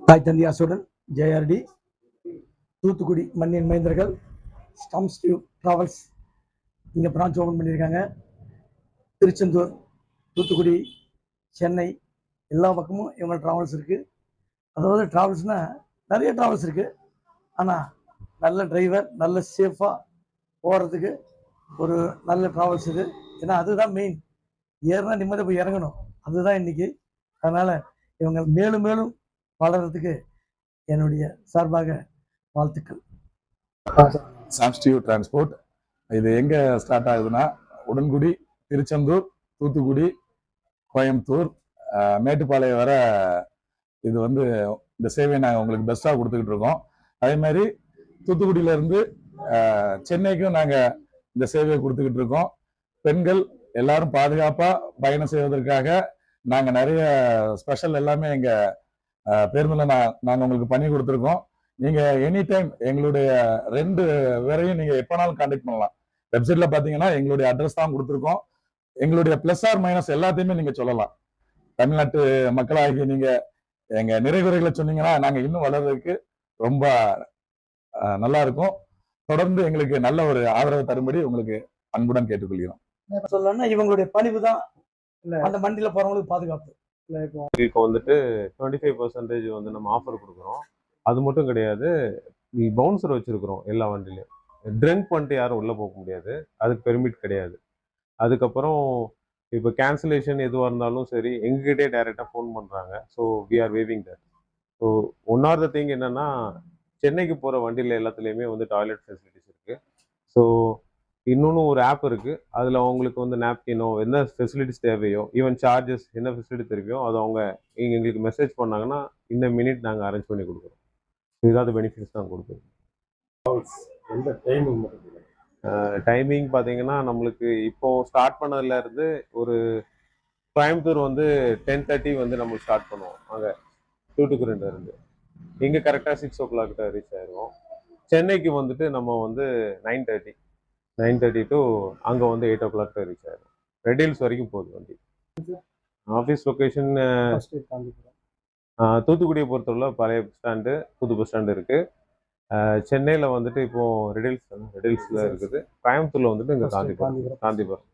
தாய் தந்தியாசுடன் ஜேஆர்டி தூத்துக்குடி மண்ணின் மைந்தர்கள் ஸ்டம்ஸ் டிராவல்ஸ் இங்கே பிரான்ச் ஓப்பன் பண்ணியிருக்காங்க. திருச்செந்தூர், தூத்துக்குடி, சென்னை எல்லா பக்கமும் இவங்க ட்ராவல்ஸ் இருக்குது. அதாவது ட்ராவல்ஸ்னால் நிறைய ட்ராவல்ஸ் இருக்குது. ஆனால் நல்ல டிரைவர், நல்ல சேஃபாக போகிறதுக்கு ஒரு நல்ல ட்ராவல்ஸ் இது. ஏன்னா அதுதான் மெயின். ஏறினா நிம்மதியாக போய் இறங்கணும், அதுதான் இன்றைக்கி. அதனால் இவங்க மேலும் மேலும் வளர்கிறதுக்கு என்னுடைய சார்பாக வாழ்த்துக்கள். சாம்ஸ் டிரான்ஸ்போர்ட் இது எங்கே ஸ்டார்ட் ஆகுதுன்னா, உடன்குடி, திருச்செந்தூர், தூத்துக்குடி, கோயம்புத்தூர், மேட்டுப்பாளையம் வர இது வந்து இந்த சேவையை நாங்கள் உங்களுக்கு பெஸ்ட்டாக கொடுத்துக்கிட்டு இருக்கோம். அதே மாதிரி தூத்துக்குடியிலேருந்து சென்னைக்கும் நாங்கள் இந்த சேவையை கொடுத்துக்கிட்டு இருக்கோம். பெண்கள் எல்லாரும் பாதுகாப்பாக பயணம் செய்வதற்காக நாங்கள் நிறைய ஸ்பெஷல் எல்லாமே எங்கள் பேருந்தில் நாங்கள் உங்களுக்கு பண்ணி கொடுத்துருக்கோம். நீங்கள் எனி டைம் எங்களுடைய 2 பேரையும் நீங்கள் எப்போனாலும் கான்டாக்ட் பண்ணலாம். வெப்சைட்டில் பார்த்தீங்கன்னா எங்களுடைய அட்ரஸ் தான் கொடுத்துருக்கோம். எங்களுடைய ப்ளஸ் ஆர் மைனஸ் எல்லாத்தையுமே நீங்கள் சொல்லலாம். தமிழ்நாட்டு மக்களாகி நீங்கள் எங்கள் நிறைகுறைகளை சொன்னீங்கன்னா நாங்கள் இன்னும் வளர்றதுக்கு ரொம்ப நல்லா இருக்கும். தொடர்ந்து எங்களுக்கு நல்ல ஒரு ஆதரவு தரும்படி உங்களுக்கு அன்புடன் கேட்டுக்கொள்கிறோம். சொல்லணும்னா இவங்களுடைய பணிவு தான் அந்த வண்டியில் போகிறவங்களுக்கு பாதுகாப்பு. இப்போ வந்துட்டு 25% வந்து நம்ம ஆஃபர் கொடுக்குறோம். அது மட்டும் கிடையாது, பவுன்சர் வச்சிருக்கிறோம் எல்லா வண்டிலையும். ட்ரிங்க் பண்ணிட்டு யாரும் உள்ளே போக முடியாது, அதுக்கு பெர்மிட் கிடையாது. அதுக்கப்புறம் இப்போ கேன்சலேஷன் எதுவாக இருந்தாலும் சரி எங்ககிட்டே டைரெக்டாக ஃபோன் பண்ணுறாங்க. So we are waiving that. So one or the thing என்னென்னா, சென்னைக்கு போகிற வண்டியில் எல்லாத்துலேயுமே வந்து டாய்லெட் ஃபெசிலிட்டிஸ் இருக்குது. ஸோ இன்னொன்று ஒரு ஆப் இருக்குது, அதில் அவங்களுக்கு வந்து நாப்கினோ என்ன ஃபெசிலிட்டிஸ் தேவையோ, ஈவன் சார்ஜஸ் என்ன ஃபெசிலிட்டி தேவையோ அதை அவங்க எங்களுக்கு மெசேஜ் பண்ணாங்கன்னா இந்த மினிட் நாங்கள் அரேஞ்ச் பண்ணி கொடுக்குறோம். இதாவது பெனிஃபிட்ஸ் தான் கொடுக்குறோம். எந்த டைமிங் டைமிங் பார்த்தீங்கன்னா நம்மளுக்கு இப்போ ஸ்டார்ட் பண்ணதுலேருந்து ஒரு கோயம்புத்தூர் வந்து 10:30 வந்து நம்ம ஸ்டார்ட் பண்ணுவோம். அங்கே தூத்துக்குடியிலேருந்து இங்கே கரெக்டாக 6 o'clock ரீச் ஆயிடுவோம். சென்னைக்கு வந்துட்டு நம்ம வந்து 9:30 டு அங்கே வந்து 8 o'clock ரீச் ஆயிடும். ரெட் ஹில்ஸ் வரைக்கும் போகுது வண்டி. ஆஃபீஸ் லொக்கேஷன் தூத்துக்குடியை பொறுத்தவரை பழைய பஸ் ஸ்டாண்டு, புது பஸ் ஸ்டாண்டு இருக்குது. சென்னையில் வந்துட்டு இப்போது ரெட் ஹில்ஸில் இருக்குது. கோயம்புத்தூரில் வந்துட்டு இங்கே காந்திபுரம்.